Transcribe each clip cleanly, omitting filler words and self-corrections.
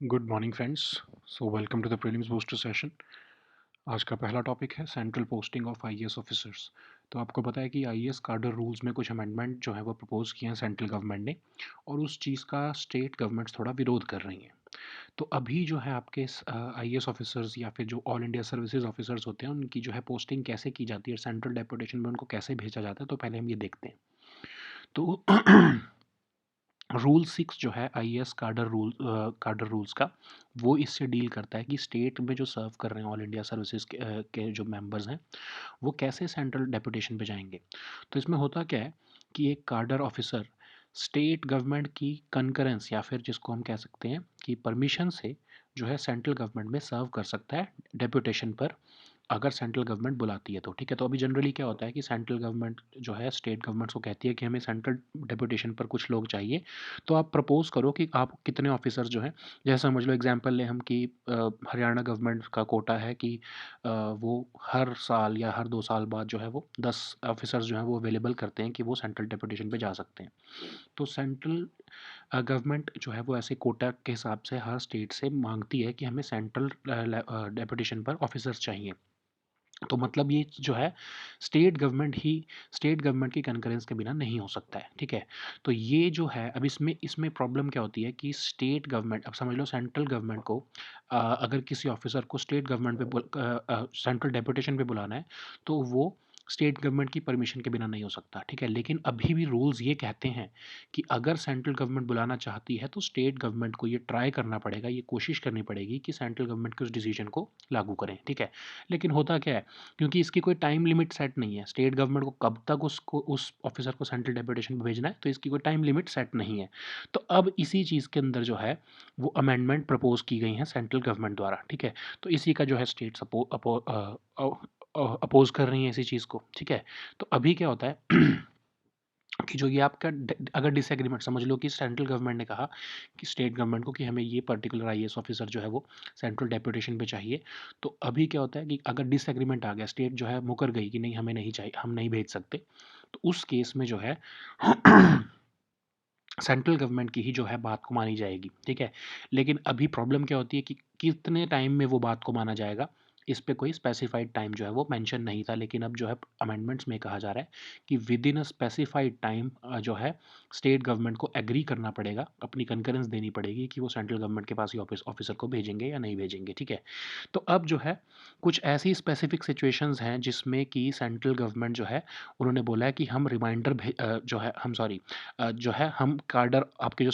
Good morning friends. So welcome to the prelims booster session. आज का पहला topic है central posting of IAS officers. तो आपको पता है कि आईएएस कार्डर रूल्स में कुछ अमेंडमेंट जो है वो प्रपोज किए हैं सेंट्रल गवर्नमेंट ने, और उस चीज़ का स्टेट गवर्नमेंट्स थोड़ा विरोध कर रही हैं। तो अभी जो है आपके आईएएस ऑफिसर्स या फिर जो ऑल इंडिया सर्विसेज ऑफिसर्स होते हैं उनकी जो है पोस्टिंग कैसे की जाती है, सेंट्रल डेपुटेशन में उनको कैसे भेजा जाता है, तो पहले हम ये देखते हैं। तो रूल 6 जो है आईएएस कार्डर रूल्स का, वो इससे डील करता है कि स्टेट में जो सर्व कर रहे हैं ऑल इंडिया सर्विसेज के जो मेंबर्स हैं वो कैसे सेंट्रल डेपुटेशन पे जाएंगे। तो इसमें होता क्या है कि एक कार्डर ऑफिसर स्टेट गवर्नमेंट की कंकरेंस या फिर जिसको हम कह सकते हैं कि परमिशन से जो है सेंट्रल गवर्नमेंट में सर्व कर सकता है डेपुटेशन पर, अगर सेंट्रल गवर्नमेंट बुलाती है तो। ठीक है, तो अभी जनरली क्या होता है कि सेंट्रल गवर्नमेंट जो है स्टेट गवर्नमेंट्स को कहती है कि हमें सेंट्रल डेपुटेशन पर कुछ लोग चाहिए, तो आप प्रपोज करो कि आप कितने ऑफिसर्स जो हैं, जैसे समझ लो एग्जांपल लें हम कि हरियाणा गवर्नमेंट का कोटा है कि वो हर साल या हर 2 साल बाद जो है वो 10 ऑफिसर्स जो हैं वो अवेलेबल करते हैं कि वो सेंट्रल डेपुटेशन पे जा सकते हैं। तो सेंट्रल गवर्नमेंट जो है वो ऐसे कोटा के हिसाब से हर स्टेट से मांगती है कि हमें सेंट्रल डेपुटेशन पर ऑफिसर्स चाहिए। तो मतलब ये जो है स्टेट गवर्नमेंट की कनकरेंस के बिना नहीं हो सकता है। ठीक है, तो ये जो है अब इसमें इसमें प्रॉब्लम क्या होती है कि स्टेट गवर्नमेंट, अब समझ लो सेंट्रल गवर्नमेंट को अगर किसी ऑफिसर को स्टेट गवर्नमेंट पे सेंट्रल डेपुटेशन पे बुलाना है तो वो स्टेट गवर्नमेंट की परमिशन के बिना नहीं हो सकता। ठीक है, लेकिन अभी भी रूल्स ये कहते हैं कि अगर सेंट्रल गवर्नमेंट बुलाना चाहती है तो स्टेट गवर्नमेंट को ये ट्राई करना पड़ेगा, ये कोशिश करनी पड़ेगी कि सेंट्रल गवर्नमेंट के उस डिसीजन को लागू करें। ठीक है, लेकिन होता क्या है, क्योंकि इसकी कोई टाइम लिमिट सेट नहीं है स्टेट गवर्नमेंट को कब तक उसको उस ऑफिसर को सेंट्रल डेपुटेशन पे भेजना है, तो इसकी कोई टाइम लिमिट सेट नहीं है। तो अब इसी चीज़ के अंदर जो है वो अमेंडमेंट प्रपोज की गई हैं सेंट्रल गवर्नमेंट द्वारा। ठीक है, तो इसी का जो है स्टेट अपोज कर रही हैं इसी चीज़ को। ठीक है, तो अभी क्या होता है कि जो ये आपका अगर डिसएग्रीमेंट समझ लो कि सेंट्रल गवर्नमेंट ने कहा कि स्टेट गवर्नमेंट को कि हमें ये पर्टिकुलर आईएएस ऑफिसर जो है वो सेंट्रल डेपुटेशन पे चाहिए, तो अभी क्या होता है कि अगर डिसएग्रीमेंट आ गया, स्टेट जो है मुकर गई कि नहीं हमें नहीं चाहिए, हम नहीं भेज सकते, तो उस केस में जो है सेंट्रल गवर्नमेंट की ही जो है बात को मानी जाएगी। ठीक है, लेकिन अभी प्रॉब्लम क्या होती है कि कितने टाइम में वो बात को माना जाएगा, इस पे कोई स्पेसिफाइड टाइम जो है वो मेंशन नहीं था, लेकिन अब जो है अमेंडमेंट्स में कहा जा रहा है कि with in a specified time जो है स्टेट गवर्नमेंट को एग्री करना पड़ेगा, अपनी कंकरेंस देनी पड़ेगी कि वो सेंट्रल गवर्नमेंट के पास ही ऑफिसर को भेजेंगे या नहीं भेजेंगे। ठीक है, तो अब जो है कुछ ऐसी स्पेसिफिक सिचुएशंस हैं जिसमें कि सेंट्रल गवर्नमेंट जो है उन्होंने बोला है कि हम रिमाइंडर जो है हम सॉरी जो है हम कार्डर आपके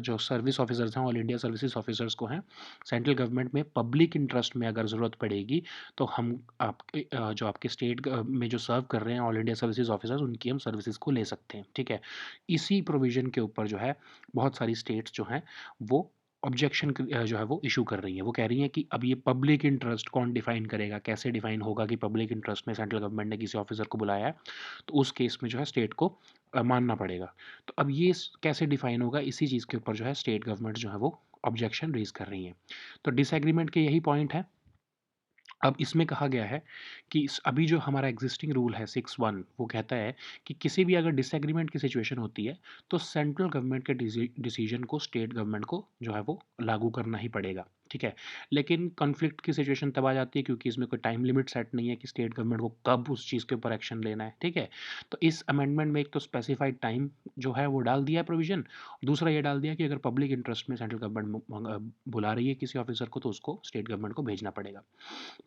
जो सर्विस ऑफिसर्स हैं, ऑल इंडिया सर्विसेज ऑफिसर्स को हैं, सेंट्रल गवर्नमेंट में पब्लिक इंटरेस्ट में अगर ज़रूरत पड़ेगी तो हम आपके जो आपके स्टेट में जो सर्व कर रहे हैं ऑल इंडिया सर्विसेज ऑफिसर्स, उनकी हम सर्विसेज को ले सकते हैं। ठीक है, इसी प्रोविज़न के ऊपर जो है बहुत सारी स्टेट्स जो हैं वो ऑब्जेक्शन जो है वो इशू कर रही हैं। वो कह रही हैं कि अब ये पब्लिक इंटरेस्ट कौन डिफाइन करेगा, कैसे डिफाइन होगा कि पब्लिक इंटरेस्ट में सेंट्रल गवर्नमेंट ने किसी ऑफिसर को बुलाया है, तो उस केस में जो है स्टेट को मानना पड़ेगा। तो अब ये कैसे डिफाइन होगा, इसी चीज़ के ऊपर जो है स्टेट गवर्नमेंट जो है वो ऑब्जेक्शन रेज कर रही हैं। तो डिसएग्रीमेंट के यही पॉइंट है। अब इसमें कहा गया है कि अभी जो हमारा एग्जिस्टिंग रूल है 6(1) वो कहता है कि किसी भी अगर डिसएग्रीमेंट की सिचुएशन होती है तो सेंट्रल गवर्नमेंट के डिसीजन को स्टेट गवर्नमेंट को जो है वो लागू करना ही पड़ेगा। ठीक है, लेकिन कॉन्फ्लिक्ट की सिचुएशन तब आ जाती है क्योंकि इसमें कोई टाइम लिमिट सेट नहीं है कि स्टेट गवर्नमेंट को कब उस चीज़ के ऊपर एक्शन लेना है। ठीक है, तो इस अमेंडमेंट में एक तो स्पेसिफाइड टाइम जो है वो डाल दिया है प्रोविजन, दूसरा ये डाल दिया कि अगर पब्लिक इंटरेस्ट में सेंट्रल गवर्नमेंट बुला रही है किसी ऑफिसर को तो उसको स्टेट गवर्नमेंट को भेजना पड़ेगा।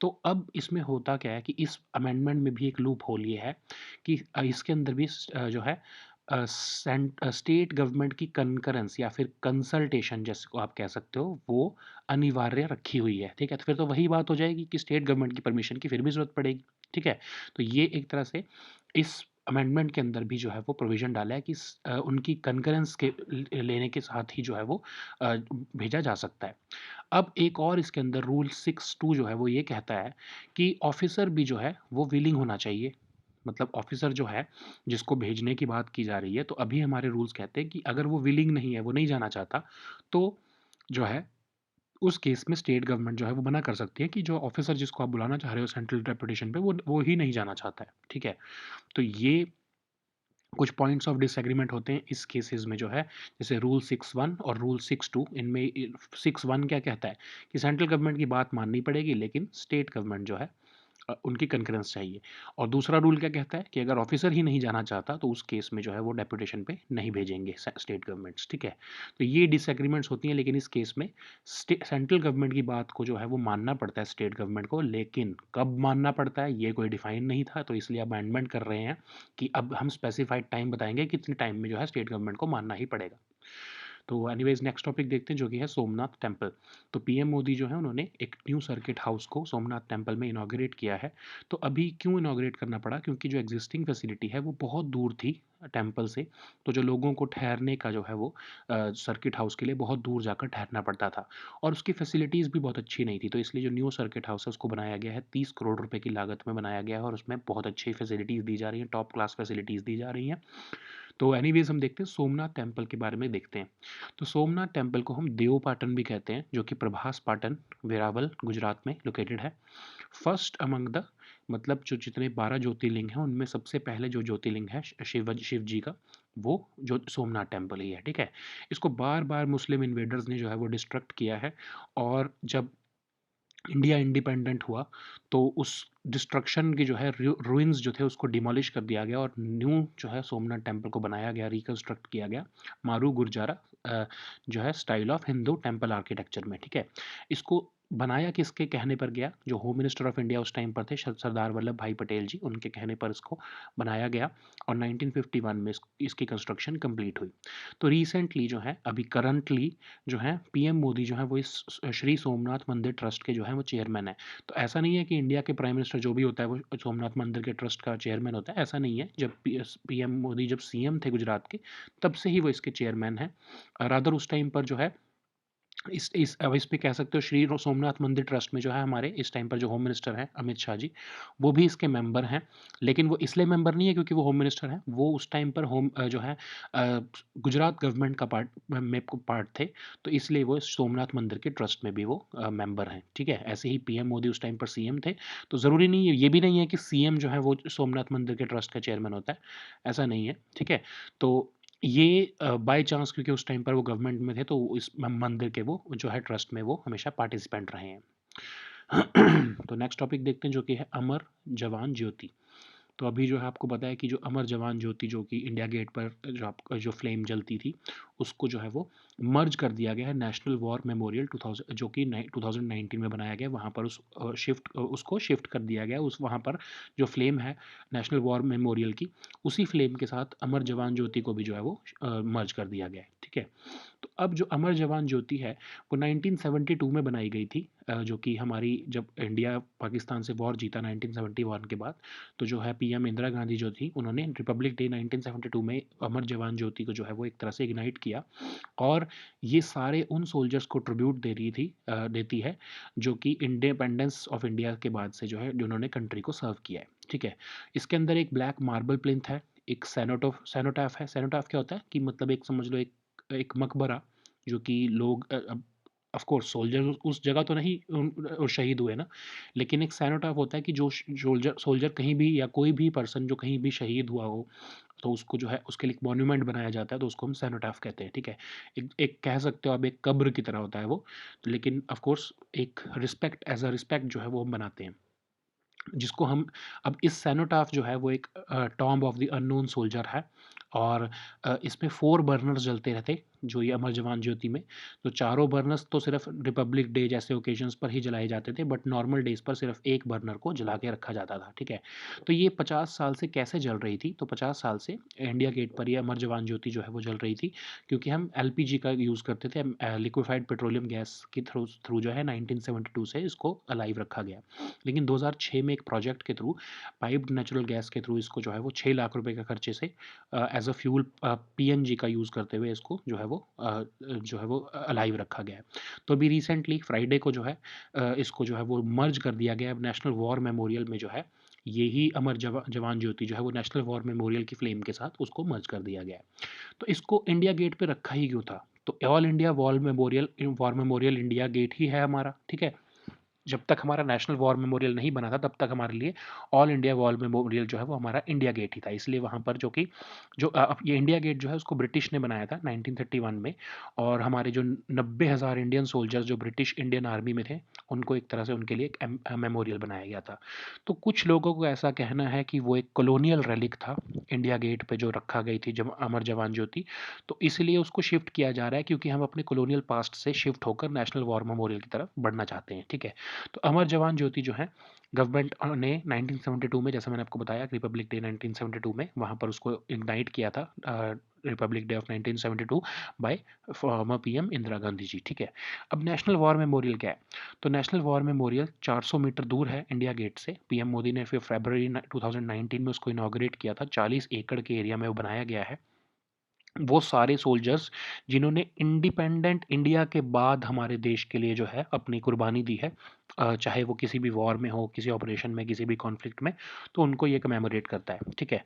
तो अब इसमें होता क्या है कि इस अमेंडमेंट में भी एक लूप होल ये है कि इसके अंदर भी जो है स्टेट गवर्नमेंट की कंकरेंस या फिर कंसल्टेशन जैसे को आप कह सकते हो वो अनिवार्य रखी हुई है। ठीक है, तो फिर तो वही बात हो जाएगी कि स्टेट गवर्नमेंट की परमिशन की फिर भी ज़रूरत पड़ेगी। ठीक है, तो ये एक तरह से इस अमेंडमेंट के अंदर भी जो है वो प्रोविज़न डाला है कि उनकी कंकरेंस के लेने के साथ ही जो है वो भेजा जा सकता है। अब एक और इसके अंदर रूल 6(2) जो है वो ये कहता है कि ऑफ़िसर भी जो है वो विलिंग होना चाहिए। मतलब ऑफ़िसर जो है जिसको भेजने की बात की जा रही है, तो अभी हमारे रूल्स कहते हैं कि अगर वो विलिंग नहीं है, वो नहीं जाना चाहता, तो जो है उस केस में स्टेट गवर्नमेंट जो है वो मना कर सकती है कि जो ऑफ़िसर जिसको आप बुलाना चाह रहे हो सेंट्रल डेपुटेशन पे वो ही नहीं जाना चाहता है। ठीक है? तो ये कुछ पॉइंट्स ऑफ डिसएग्रीमेंट होते हैं इस केसेस में जो है, जैसे रूल 6(1) और रूल 6(2). इनमें 6(1) क्या कहता है कि सेंट्रल गवर्नमेंट की बात माननी पड़ेगी, लेकिन स्टेट गवर्नमेंट जो है उनकी कंकरेंस चाहिए। और दूसरा रूल क्या कहता है कि अगर ऑफिसर ही नहीं जाना चाहता तो उस केस में जो है वो डेपुटेशन पे नहीं भेजेंगे स्टेट गवर्नमेंट्स, ठीक है। तो ये डिसएग्रीमेंट्स होती हैं, लेकिन इस केस में सेंट्रल गवर्नमेंट की बात को जो है वो मानना पड़ता है स्टेट गवर्नमेंट को, लेकिन कब मानना पड़ता है ये कोई डिफाइन नहीं था, तो इसलिए अमेंडमेंट कर रहे हैं कि अब हम स्पेसिफाइड टाइम बताएंगे कितने टाइम में जो है स्टेट गवर्नमेंट को मानना ही पड़ेगा। तो एनीवेज नेक्स्ट टॉपिक देखते हैं जो कि है सोमनाथ टेम्पल। तो पीएम मोदी जो है उन्होंने एक न्यू सर्किट हाउस को सोमनाथ टेम्पल में इनॉग्रेट किया है। तो अभी क्यों इनॉग्रेट करना पड़ा, क्योंकि जो एग्जिस्टिंग फैसिलिटी है वो बहुत दूर थी टेम्पल से। तो जो लोगों को ठहरने का जो है वो सर्किट हाउस के लिए बहुत दूर जाकर ठहरना पड़ता था, और उसकी फैसिलिटीज़ भी बहुत अच्छी नहीं थी। तो इसलिए जो न्यू सर्किट हाउस है उसको बनाया गया है, 30 करोड़ रुपए की लागत में बनाया गया है, और उसमें बहुत अच्छी फैसिलिटीज़ दी जा रही हैं, टॉप क्लास फैसिलिटीज़ दी जा रही हैं। तो एनीवेज हम देखते हैं सोमनाथ टेम्पल के बारे में देखते हैं। तो सोमनाथ टेम्पल को हम देव पाटन भी कहते हैं, जो कि प्रभास पाटन, वेरावल, गुजरात में लोकेटेड है। फर्स्ट अमंग द, मतलब जो जितने 12 ज्योतिर्लिंग हैं उनमें सबसे पहले जो ज्योतिर्लिंग है शिव जी का, वो जो सोमनाथ टेम्पल ही है, ठीक है। इसको बार बार मुस्लिम इन्वेडर्स ने जो है वो डिस्ट्रक्ट किया है, और जब इंडिया इंडिपेंडेंट हुआ तो उस डिस्ट्रक्शन की जो है रूइंस जो थे उसको डिमोलिश कर दिया गया, और न्यू जो है सोमनाथ टेम्पल को बनाया गया, रिकंस्ट्रक्ट किया गया मारू गुरजारा जो है style of Hindu temple architecture में, ठीक है। इसको बनाया किसके कहने पर गया, जो होम मिनिस्टर ऑफ इंडिया उस टाइम पर थे सरदार वल्लभ भाई पटेल जी, उनके कहने पर इसको बनाया गया, और 1951 में इसकी कंस्ट्रक्शन कंप्लीट हुई। तो रिसेंटली जो है, अभी करंटली जो है पीएम मोदी जो है वो इस श्री सोमनाथ मंदिर ट्रस्ट के जो है वो चेयरमैन है। तो ऐसा नहीं है कि इंडिया के प्राइम मिनिस्टर जो भी होता है वो सोमनाथ मंदिर के ट्रस्ट का चेयरमैन होता है, ऐसा नहीं है। जब पीएम मोदी जब सीएम थे गुजरात के, तब से ही वो इसके चेयरमैन हैं। रादर उस टाइम पर जो है इस अब इस पे कह सकते हो श्री सोमनाथ मंदिर ट्रस्ट में जो है हमारे इस टाइम पर जो होम मिनिस्टर हैं अमित शाह जी, वो भी इसके मेंबर हैं। लेकिन वो इसलिए मेंबर नहीं है क्योंकि वो होम मिनिस्टर हैं, वो उस टाइम पर जो है गुजरात गवर्नमेंट का पार्ट थे, तो इसलिए वो सोमनाथ मंदिर के ट्रस्ट में भी वो मेंबर हैं, ठीक है। ऐसे ही पीएम मोदी उस टाइम पर सीएम थे, तो ज़रूरी नहीं है, ये भी नहीं है कि सीएम जो है वो सोमनाथ मंदिर के ट्रस्ट का चेयरमैन होता है, ऐसा नहीं है, ठीक है। तो ये बाय चांस क्योंकि उस टाइम पर वो गवर्नमेंट में थे, तो इस मंदिर के वो जो है ट्रस्ट में वो हमेशा पार्टिसिपेंट रहे हैं। तो नेक्स्ट टॉपिक देखते हैं जो कि है अमर जवान ज्योति। तो अभी जो है आपको पता है कि जो अमर जवान ज्योति जो कि इंडिया गेट पर जो फ्लेम जलती थी, उसको जो है वो मर्ज कर दिया गया है नेशनल वॉर मेमोरियल 2000, जो कि 2019 में बनाया गया, वहाँ पर उसको शिफ्ट कर दिया गया, उस वहाँ पर जो फ्लेम है नेशनल वॉर मेमोरियल की, उसी फ्लेम के साथ अमर जवान ज्योति को भी जो है वो मर्ज कर दिया गया है, ठीक है। तो अब जो अमर जवान ज्योति है वो 1972 में बनाई गई थी, जो कि हमारी जब इंडिया पाकिस्तान से वॉर जीता 1971 के बाद, तो जो है पीएम इंदिरा गांधी जो थी उन्होंने रिपब्लिक डे 1972 में अमर जवान ज्योति को जो है वो एक तरह से इग्नाइट किया, और ये सारे उन सोल्जर्स को ट्रिब्यूट दे रही थी देती है जो कि इंडिपेंडेंस ऑफ इंडिया के बाद से जो है जिन्होंने कंट्री को सर्व किया है, ठीक है। इसके अंदर एक ब्लैक मार्बल प्लिंथ है, एक सेनोटाफ है। सेनोटाफ क्या होता है कि मतलब एक समझ लो एक एक मकबरा, जो कि लोग ऑफ कोर्स सोल्जर उस जगह तो नहीं शहीद हुए ना, लेकिन एक सैनोटाफ होता है कि जो सोल्जर सोल्जर कहीं भी या कोई भी पर्सन जो कहीं भी शहीद हुआ हो, तो उसको जो है उसके लिए एक मॉन्यूमेंट बनाया जाता है, तो उसको हम सैनोटाफ कहते हैं, ठीक है। एक कह सकते हो आप एक कब्र की तरह होता है वो, लेकिन ऑफ कोर्स एक रिस्पेक्ट एज अ रिस्पेक्ट जो है वो हम बनाते हैं, जिसको हम अब इस सैनोटाफ जो है वो एक tomb of the unknown soldier है, और इसमें 4 बर्नर्स जलते रहते जो ये अमर जवान ज्योति में। तो चारों बर्नर्स तो सिर्फ रिपब्लिक डे जैसे ओकेजन्स पर ही जलाए जाते थे, बट नॉर्मल डेज पर सिर्फ एक बर्नर को जला के रखा जाता था, ठीक है। तो ये 50 साल से कैसे जल रही थी, तो 50 साल से इंडिया गेट पर ये अमर जवान ज्योति जो है वो जल रही थी, क्योंकि हम एलपीजी का यूज़ करते थे, लिक्विफाइड पेट्रोलियम गैस के थ्रू जो है 1972 से इसको अलाइव रखा गया। लेकिन 2006 में एक प्रोजेक्ट के थ्रू, पाइप्ड नेचुरल गैस के थ्रू, इसको जो है वो 6 लाख रुपए के खर्चे से एज अ फ्यूल पीएनजी का यूज़ करते हुए इसको जो है वो अलाइव रखा गया है। तो अभी रिसेंटली फ्राइडे को जो है इसको जो है वो मर्ज कर दिया गया है नेशनल वॉर मेमोरियल में, जो है यही अमर जवान ज्योति जो है वो नेशनल वॉर मेमोरियल की फ्लेम के साथ उसको मर्ज कर दिया गया है। तो इसको इंडिया गेट पे रखा ही क्यों था, तो all India war memorial India gate ही है हमारा, ठीक है। जब तक हमारा नेशनल वॉर मेमोरियल नहीं बना था तब तक हमारे लिए ऑल इंडिया वॉर मेमोरियल जो है वो हमारा इंडिया गेट ही था। इसलिए वहाँ पर जो कि ये इंडिया गेट जो है उसको ब्रिटिश ने बनाया था 1931 में, और हमारे जो 90,000 इंडियन सोल्जर्स जो ब्रिटिश इंडियन आर्मी में थे उनको एक तरह से उनके लिए एक मेमोरियल बनाया गया था। तो कुछ लोगों को ऐसा कहना है कि वो एक कॉलोनियल रेलिक था इंडिया गेट पे जो रखा गई थी जब अमर जवान ज्योति, तो इसलिए उसको शिफ्ट किया जा रहा है क्योंकि हम अपने कॉलोनियल पास्ट से शिफ्ट होकर नेशनल वॉर मेमोरियल की तरफ बढ़ना चाहते हैं। ठीक है, तो अमर जवान ज्योति जो है गवर्नमेंट ने 1972 में, जैसा मैंने आपको बताया, रिपब्लिक डे 1972 में वहाँ पर उसको इग्नाइट किया था, republic day of 1972 by former PM Indira Gandhi ji. ठीक है, अब नेशनल वॉर मेमोरियल क्या है? तो नेशनल वॉर मेमोरियल 400 मीटर दूर है इंडिया गेट से। पीएम मोदी ने फिर फरवरी 2019 में उसको इनॉग्रेट किया था। 40 एकड़ के एरिया में वो बनाया गया है। वो सारे सोल्जर्स जिन्होंने इंडिपेंडेंट इंडिया के बाद हमारे देश के लिए जो है अपनी कुर्बानी दी है, चाहे वो किसी भी वॉर में हो, किसी ऑपरेशन में, किसी भी कॉन्फ्लिक्ट में, तो उनको ये कमेमोरेट करता है। ठीक है,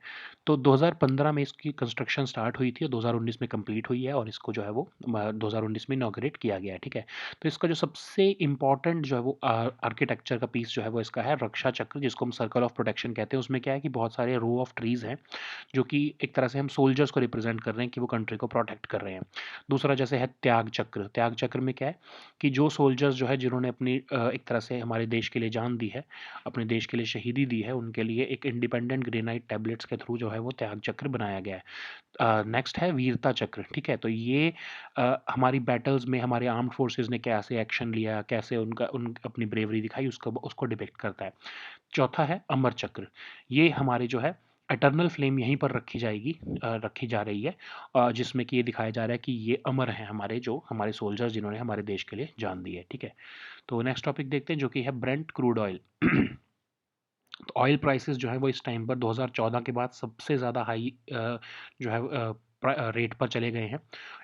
तो 2015 में इसकी कंस्ट्रक्शन स्टार्ट हुई थी और 2019 में कंप्लीट हुई है, और इसको जो है वो 2019 में इनॉग्रेट किया गया है। ठीक है, तो इसका जो सबसे इम्पॉर्टेंट जो है वो आर्किटेक्चर का पीस जो है वो इसका है रक्षा चक्र, जिसको हम सर्कल ऑफ प्रोटेक्शन कहते हैं। उसमें क्या है कि बहुत सारे रो ऑफ ट्रीज हैं जो कि एक तरह से हम सोल्जर्स को रिप्रेजेंट कर रहे हैं कि वो कंट्री को प्रोटेक्ट कर रहे हैं। दूसरा जैसे है त्याग चक्र। त्याग चक्र में क्या है कि जो सोल्जर्स जो है जिन्होंने अपनी एक तरह से हमारे देश के लिए जान दी है, अपने देश के लिए शहीदी दी है, उनके लिए एक इंडिपेंडेंट ग्रेनाइट टैबलेट्स के थ्रू जो है वो त्याग चक्र बनाया गया है। नेक्स्ट है वीरता चक्र। ठीक है, तो ये हमारी बैटल्स में हमारे आर्म्ड फोर्सेस ने कैसे एक्शन लिया, कैसे उन अपनी ब्रेवरी दिखाई, उसको उसको डिपिक्ट करता है। चौथा है अमर चक्र। ये हमारे जो है एटर्नल फ्लेम यहीं पर रखी जाएगी, रखी जा रही है, जिसमें कि ये दिखाया जा रहा है कि ये अमर हैं हमारे, जो हमारे सोल्जर्स जिन्होंने हमारे देश के लिए जान दी है। ठीक है, तो नेक्स्ट टॉपिक देखते हैं जो कि है ब्रेंट क्रूड ऑयल। तो ऑयल प्राइसेस जो है वो इस टाइम पर 2014 के बाद सबसे ज़्यादा हाई जो है रेट पर चले गए हैं।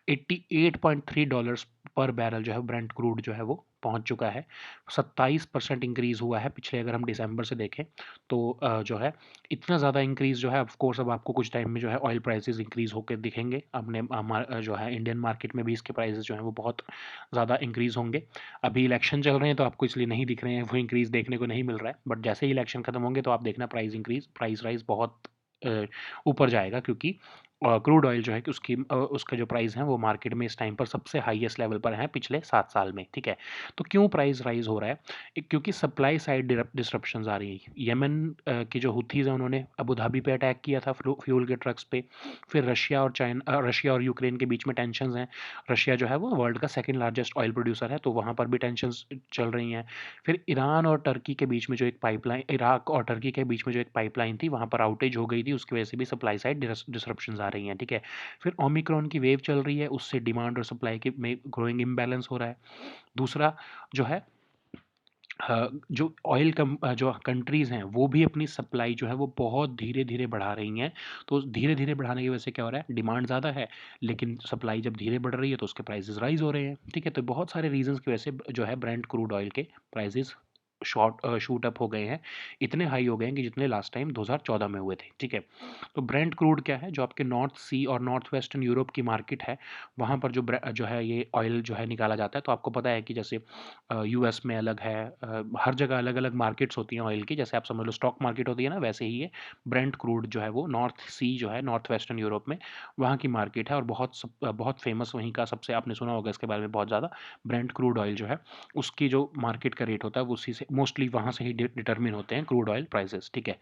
$88.3 पर बैरल जो है ब्रेंट क्रूड जो है वो पहुंच चुका है। 27% इंक्रीज़ हुआ है पिछले, अगर हम दिसंबर से देखें तो जो है इतना ज़्यादा इंक्रीज़ जो है, ऑफ कोर्स अब आपको कुछ टाइम में जो है ऑयल प्राइसेस इंक्रीज़ होकर दिखेंगे। अपने जो है इंडियन मार्केट में भी इसके प्राइसेस जो हैं वो बहुत ज़्यादा इंक्रीज़ होंगे। अभी इलेक्शन चल रहे हैं तो आपको इसलिए नहीं दिख रहे हैं, वो इंक्रीज़ देखने को नहीं मिल रहा है, बट जैसे ही इलेक्शन खत्म होंगे तो आप देखना प्राइस राइज बहुत ऊपर जाएगा, क्योंकि क्रूड ऑयल जो है कि उसका जो प्राइस है वो मार्केट में इस टाइम पर सबसे हाईएस्ट लेवल पर है पिछले 7 साल में। ठीक है, तो क्यों प्राइस राइज हो रहा है? क्योंकि सप्लाई साइड डिसरप्शंस आ रही हैं। यमन की जो हुथीज हैं उन्होंने अबू धाबी पे अटैक किया था फ्यूल के ट्रक्स पे। फिर रशिया और यूक्रेन के बीच में टेंशन हैं। रशिया जो है वो वर्ल्ड का सेकंड लार्जेस्ट ऑयल प्रोड्यूसर है, तो वहाँ पर भी टेंशन चल रही हैं। फिर ईरान और टर्की के बीच में जो एक पाइपलाइन, इराक और टर्की के बीच में जो एक पाइपलाइन थी वहाँ पर आउटेज हो गई थी, उसकी वजह से भी सप्लाई साइड डिसरप्शंस आ रही हैं। ठीक है, फिर ओमिक्रॉन की वेव चल रही है, उससे डिमांड और सप्लाई के में ग्रोइंग इम्बैलेंस हो रहा है। दूसरा जो है जो जो कंट्रीज़ हैं वो भी अपनी सप्लाई जो है वो बहुत धीरे-धीरे बढ़ा रही हैं। तो धीरे-धीरे बढ़ाने की वजह से क्या हो रहा है, डिमांड ज़्यादा है, लेकिन सप्लाई जब धीरे बढ़ रही है तो उसके प्राइसेज़ राइज़ हो रहे हैं। ठीक है, तो बहुत सारे रीज़न्स की वजह से जो है ब्रेंट क्रूड ऑयल के प्राइसेज़ शूट अप हो गए हैं। इतने हाई हो गए हैं कि जितने लास्ट टाइम 2014 में हुए थे। ठीक है, तो ब्रेंट क्रूड क्या है, जो आपके नॉर्थ सी और नॉर्थ वेस्टर्न यूरोप की मार्केट है, वहाँ पर जो है ये ऑयल जो है निकाला जाता है। तो आपको पता है कि जैसे यूएस में अलग है, हर जगह अलग-अलग मार्केट्स होती हैं ऑयल की, जैसे आप समझ लो स्टॉक मार्केट होती है ना, वैसे ही ये ब्रेंट क्रूड जो है वो नॉर्थ सी जो है नॉर्थ वेस्टर्न यूरोप में वहाँ की मार्केट है, और बहुत फेमस वहीं का, सबसे आपने सुना होगा इसके बारे में बहुत ज़्यादा। ब्रेंट क्रूड ऑयल जो है उसकी जो मार्केट का रेट होता है वो उसी से मोस्टली वहाँ से ही डिटरमिन होते हैं क्रूड ऑयल प्राइसेस। ठीक है,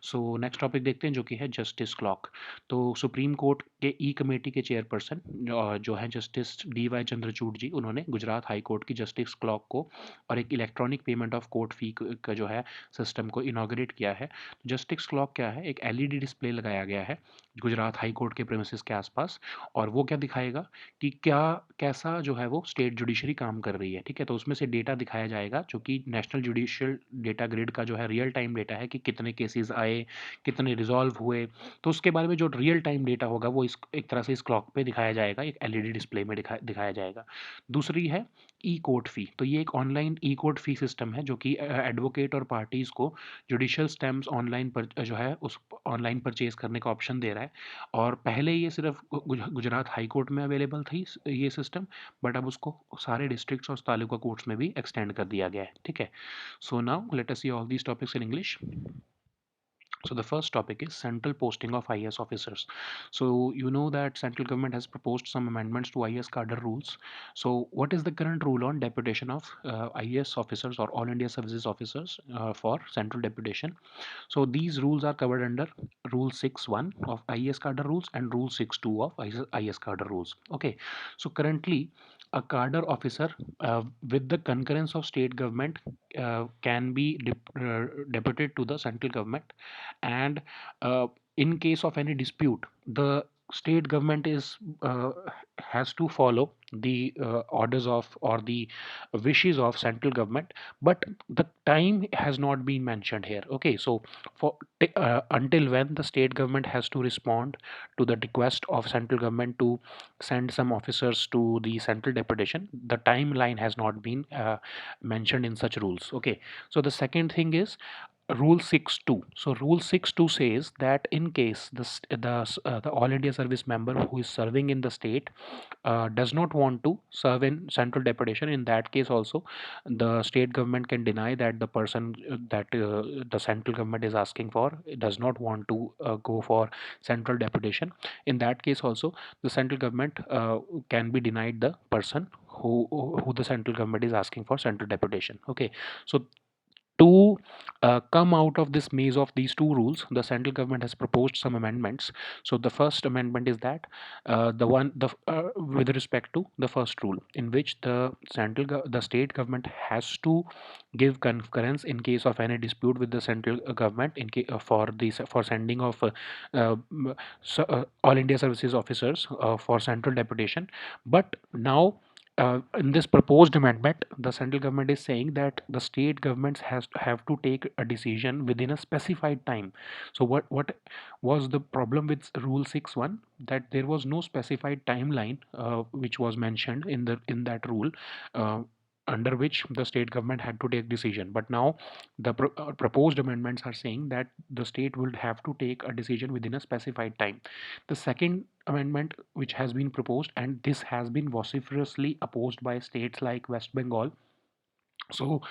सो नेक्स्ट टॉपिक देखते हैं जो कि है जस्टिस क्लॉक। तो सुप्रीम कोर्ट के ई कमेटी के चेयरपर्सन जो है जस्टिस DY चंद्रचूड़ जी, उन्होंने गुजरात हाई कोर्ट की जस्टिस क्लॉक को और एक electronic payment of court fee का जो है सिस्टम को इनॉग्रेट किया है। जस्टिस क्लॉक क्या है, एक LED डिस्प्ले लगाया गया है गुजरात हाई कोर्ट के प्रेमिसेस के आसपास, और वो क्या दिखाएगा कि कैसा जो है वो स्टेट जुडिशरी काम कर रही है। ठीक है, तो उसमें से डेटा दिखाया जाएगा जो कि नेशनल जुडिशियल डेटा ग्रिड का जो है रियल टाइम डेटा है, कि कितने केसेस आए, कितने रिजॉल्व हुए। तो उसके बारे में जो रियल टाइम डेटा होगा वो इस एक तरह से इस क्लॉक पे दिखाया जाएगा, एक LED डिस्प्ले में दिखाया जाएगा। दूसरी है ई कोर्ट फ़ी। तो ये एक ऑनलाइन ई कोर्ट फ़ी सिस्टम है जो कि एडवोकेट और पार्टीज़ को जुडिशियल स्टैम्प्स ऑनलाइन पर जो है उस ऑनलाइन परचेज़ करने का ऑप्शन दे रहा है। और पहले ये सिर्फ गुजरात हाई कोर्ट में अवेलेबल थी ये सिस्टम, बट अब उसको सारे डिस्ट्रिक्ट्स और तालुका कोर्ट्स में भी एक्सटेंड कर दिया गया है, ठीक है। So now let us see all these topics in English. So the first topic is central posting of IAS officers. So you know that central government has proposed some amendments to IAS cadre rules. So what is the current rule on deputation of IAS officers or All India Services officers for central deputation? So these rules are covered under Rule 6.1 of IAS cadre rules and Rule 6.2 of IAS cadre rules. Okay. So currently a cadre officer with the concurrence of state government can be deputed to the central government, and in case of any dispute, the state government is has to follow the orders of or the wishes of central government, but the time has not been mentioned here. Okay, so for until when the state government has to respond to the request of central government to send some officers to the central deputation, the timeline has not been mentioned in such rules. Okay, so the second thing is Rule 6.2. So Rule 6.2 says that in case the All India Service member who is serving in the state does not want to serve in central deputation, in that case also the state government can deny that the person that the central government is asking for does not want to go for central deputation. In that case also the central government can be denied the person who the central government is asking for central deputation. Okay, so to come out of this maze of these two rules, the central government has proposed some amendments. So the first amendment is that with respect to the first rule, in which the state government has to give concurrence in case of any dispute with the central government for sending of all India Services officers for central deputation. But now in this proposed amendment, the central government is saying that the state governments has to have to take a decision within a specified time. So what was the problem with Rule 6.1? That there was no specified timeline which was mentioned in that rule. Under which the state government had to take decision, but now the proposed amendments are saying that the state will have to take a decision within a specified time. The second amendment which has been proposed, and this has been vociferously opposed by states like West Bengal. So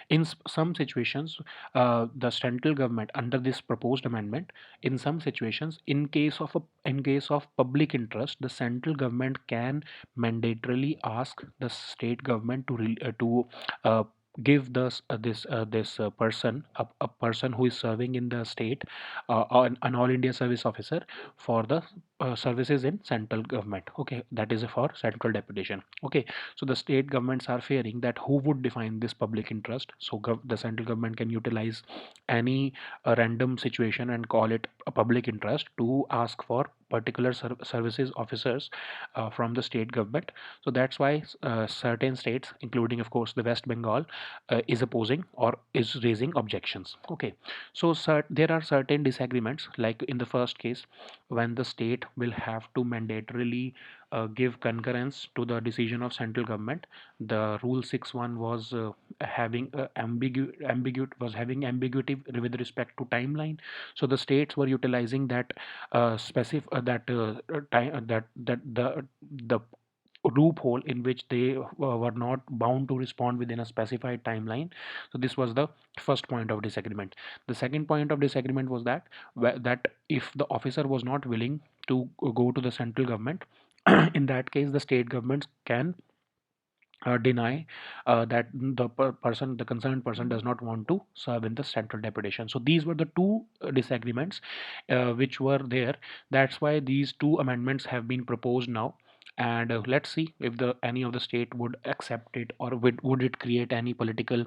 in some situations the central government, under this proposed amendment, in some situations, in case of public interest, the central government can mandatorily ask the state government to uh, give this person, a person who is serving in the state, an all India service officer for the services in central government. Okay, that is for central deputation. Okay, so the state governments are fearing that who would define this public interest. So the central government can utilize any random situation and call it a public interest to ask for particular services officers from the state government. So that's why certain states, including of course the West Bengal, is opposing or is raising objections. Okay, so there are certain disagreements, like in the first case, when the state will have to mandatorily give concurrence to the decision of central government. The Rule 6.1 was having having ambiguity with respect to timeline. So the states were utilizing that specific that time the loophole in which they were not bound to respond within a specified timeline. So this was the first point of disagreement. The second point of disagreement was that if the officer was not willing to go to the central government, in that case the state governments can deny that the concerned person does not want to serve in the central deputation. So these were the two disagreements which were there. That's why these two amendments have been proposed now, and let's see if the any of the state would accept it, or would it create any political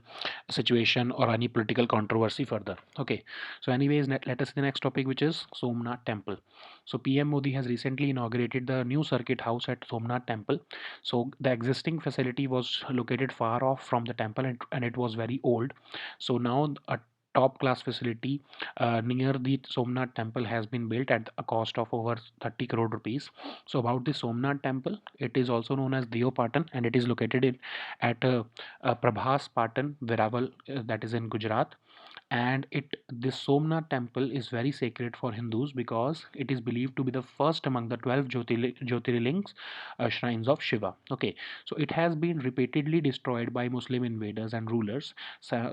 situation or any political controversy further. Okay, so anyways, let us see the next topic, which is Somnath Temple. So PM Modi has recently inaugurated the new circuit house at Somnath Temple. So the existing facility was located far off from the temple, and it was very old. So now a top class facility near the Somnath temple has been built at a cost of over 30 crore rupees. So about the Somnath temple, it is also known as Deo Patan, and it is located at Prabhas Patan, Veraval, that is in Gujarat. and this Somnath temple is very sacred for Hindus because it is believed to be the first among the 12 Jyotirlings, shrines of Shiva. Okay, so it has been repeatedly destroyed by Muslim invaders and rulers.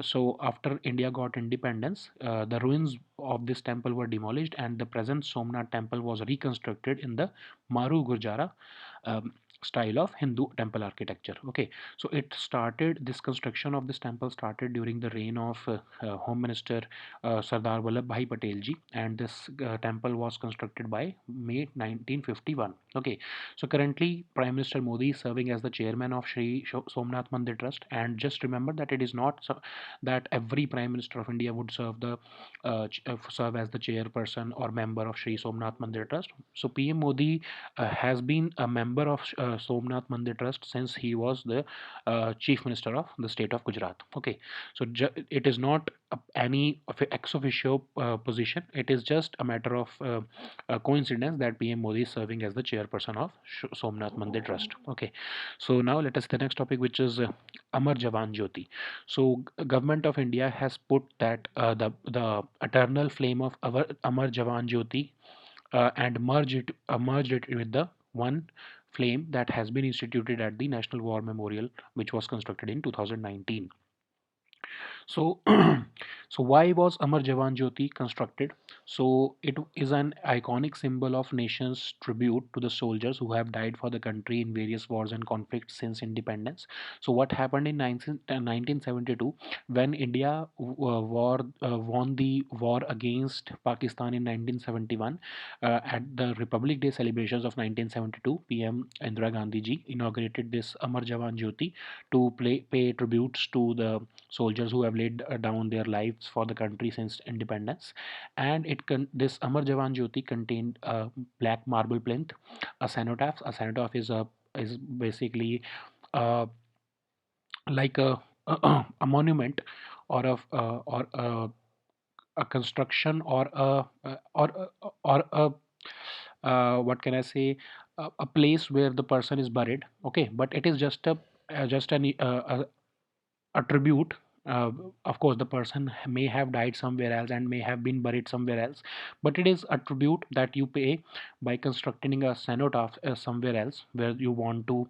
So after India got independence, the ruins of this temple were demolished, and the present Somnath temple was reconstructed in the Maru Gurjara um, style of Hindu temple architecture. Okay, so this construction of this temple started during the reign of Home Minister Sardar Vallabhbhai Patel ji, and this temple was constructed by May 1951. Okay, so currently Prime Minister Modi is serving as the chairman of Shri Somnath Mandir Trust, and just remember that it is not that every Prime Minister of India would serve as the chairperson or member of Shri Somnath Mandir Trust. So PM Modi has been a member of Somnath Mandir Trust since he was the Chief Minister of the state of Gujarat. Okay, so it is not any ex officio position. It is just a matter of a coincidence that PM Modi is serving as the chairperson of Somnath Mandir Trust. Okay, so now let us the next topic, which is Amar Jawan Jyoti. So government of India has put that the eternal flame of our Amar Jawan Jyoti and merged it with the one flame that has been instituted at the National War Memorial, which was constructed in 2019. So, so why was Amar Jawan Jyoti constructed? So it is an iconic symbol of nation's tribute to the soldiers who have died for the country in various wars and conflicts since independence. So what happened in 1972 when India won the war against Pakistan in 1971? At the Republic Day celebrations of 1972, PM Indira Gandhi ji inaugurated this Amar Jawan Jyoti to pay tributes to the soldiers who have laid down their lives for the country since independence. And this Amar Jawan Jyoti contained a black marble plinth, a cenotaph. A cenotaph is basically uh, like a monument or a construction or a what can I say, a place where the person is buried. Okay, but it is just a tribute. Of course, the person may have died somewhere else and may have been buried somewhere else, but it is a tribute that you pay by constructing a cenotaph somewhere else where you want to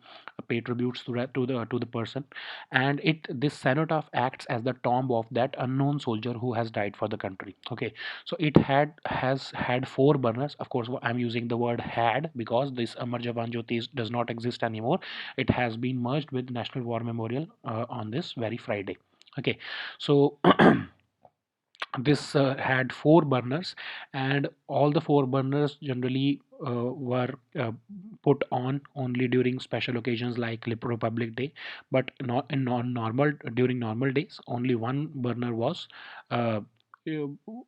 pay tributes to the person. And it this cenotaph acts as the tomb of that unknown soldier who has died for the country. Okay, so it has had four burners. Of course, I'm using the word had because this Amar Jawan Jyoti does not exist anymore. It has been merged with National War Memorial on this very Friday. Okay, so this had four burners, and all the four burners generally were put on only during special occasions like Republic Day, but not in normal during normal days. Only uh,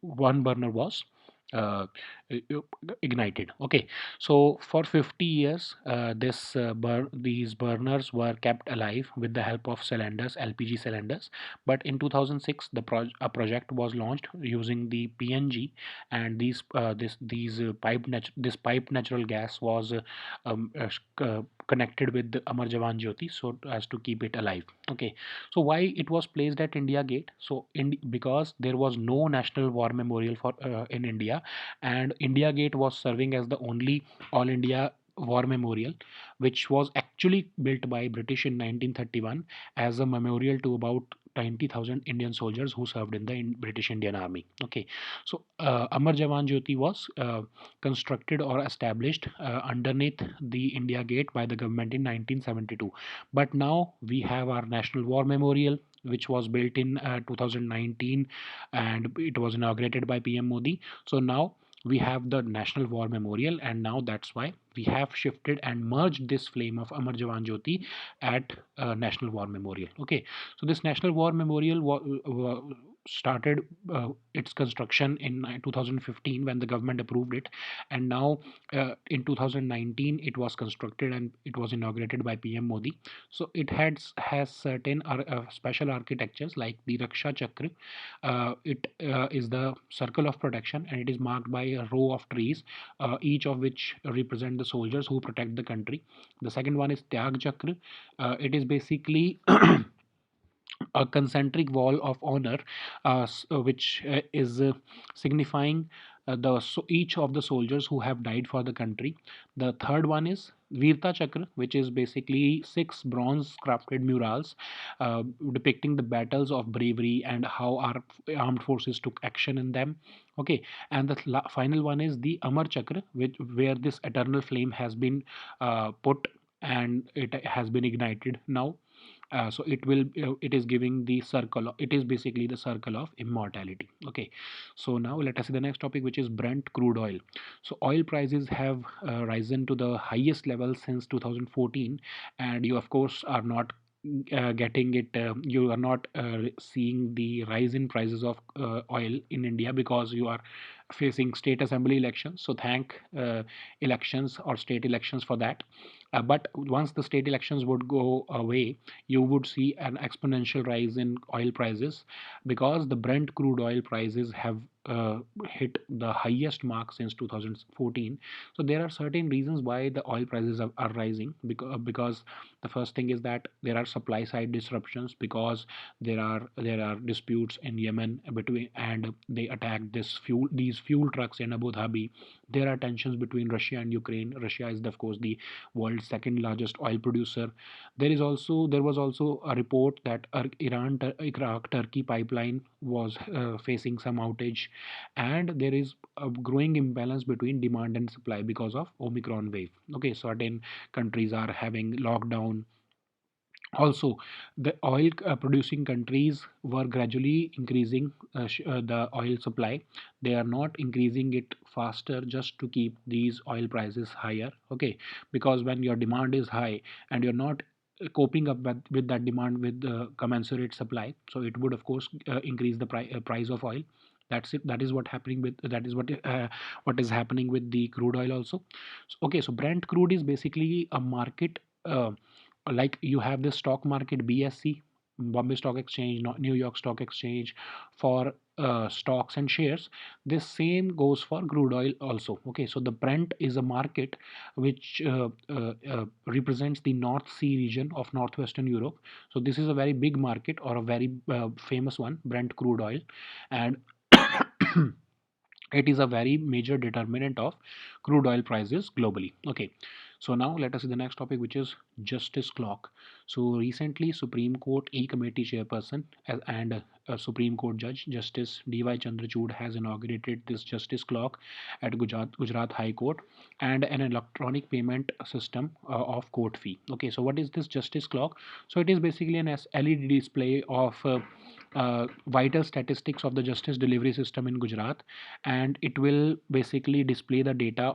one burner was uh, ignited. Okay, so for 50 years, these burners were kept alive with the help of cylinders, LPG cylinders. But in 2006, a project was launched using the PNG, and this piped natural gas was connected with the Amar Jawan Jyoti so as to keep it alive. Okay, so why it was placed at India Gate? So because there was no national war memorial for in India, and India Gate was serving as the only all India war memorial, which was actually built by British in 1931 as a memorial to about 90,000 Indian soldiers who served in the British Indian Army. Okay, so Amar Jawan Jyoti was constructed or established underneath the India Gate by the government in 1972. But now we have our National War Memorial, which was built in 2019, and it was inaugurated by PM Modi. So now we have the National War Memorial, and now that's why we have shifted and merged this flame of Amar Jawan Jyoti at National War Memorial. Okay, so this National War Memorial started its construction in 2015 when the government approved it, and now in 2019 it was constructed and it was inaugurated by PM Modi. So it has certain special architectures like the Raksha Chakra. It is the circle of protection, and it is marked by a row of trees, each of which represent the soldiers who protect the country. The second one is Tyag Chakra. It is basically a concentric wall of honor, which is signifying each of the soldiers who have died for the country. The third one is Virta Chakra, which is basically six bronze crafted murals depicting the battles of bravery and how our armed forces took action in them. Okay, and the final one is the Amar Chakra, which where this eternal flame has been put and it has been ignited now. So it is giving the it is basically the circle of immortality. Okay, so now let us see the next topic, which is Brent crude oil. So oil prices have risen to the highest level since 2014, and you of course are not getting it, you are not seeing the rise in prices of oil in India because you are facing state assembly elections. So thank elections or state elections for that. But once the state elections would go away, you would see an exponential rise in oil prices because the Brent crude oil prices have hit the highest mark since 2014. So there are certain reasons why the oil prices are rising, because the first thing is that there are supply side disruptions because there are disputes in Yemen between, and they attacked these fuel trucks in Abu Dhabi. There are tensions between Russia and Ukraine. Russia is of course the world's second largest oil producer. There was also a report that Iraq Turkey pipeline was facing some outage, and there is a growing imbalance between demand and supply because of Omicron wave. Okay, certain countries are having lockdown. Also, the oil producing countries were gradually increasing the oil supply. They are not increasing it faster just to keep these oil prices higher. Okay, because when your demand is high and you're not coping up with that demand with the commensurate supply, so it would of course increase the price of oil. That's it. That is what is happening with the crude oil also. So, okay, so Brent crude is basically a market. Like you have the stock market, BSC, Bombay Stock Exchange, New York Stock Exchange, for stocks and shares. This same goes for crude oil also. Okay, so the Brent is a market which represents the North Sea region of northwestern Europe. So this is a very big market, or a very famous one, Brent crude oil, and it is a very major determinant of crude oil prices globally. Okay, so now let us see the next topic, which is justice clock. So recently, Supreme Court E committee chairperson and a Supreme Court judge, Justice D.Y. Chandrachud, has inaugurated this justice clock at Gujarat High Court, and an electronic payment system of court fee. Okay, so what is this justice clock? So it is basically an LED display of vital statistics of the justice delivery system in Gujarat, and it will basically display the data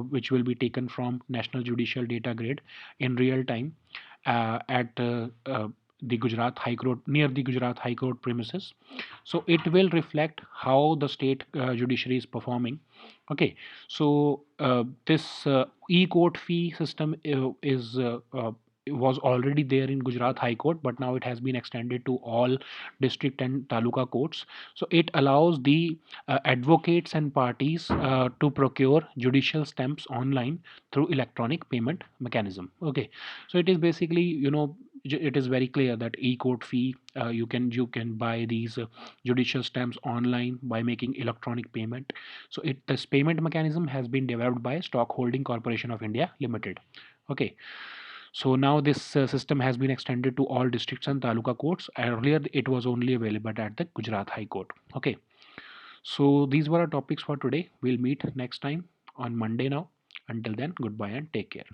which will be taken from National Judicial Data Grid in real time at the Gujarat High Court, near the Gujarat High Court premises. So it will reflect how the state judiciary is performing. Okay, so this e-court fee system was already there in Gujarat High Court, but now it has been extended to all district and taluka courts. So it allows the advocates and parties to procure judicial stamps online through electronic payment mechanism. Okay, so it is basically, it is very clear that e-court fee, you can buy these judicial stamps online by making electronic payment. So this payment mechanism has been developed by Stock Holding Corporation of India Limited. Okay, so now this system has been extended to all districts and taluka courts. Earlier it was only available at the Gujarat High Court. Okay, so these were our topics for today. We'll meet next time on Monday now. Until then, goodbye and take care.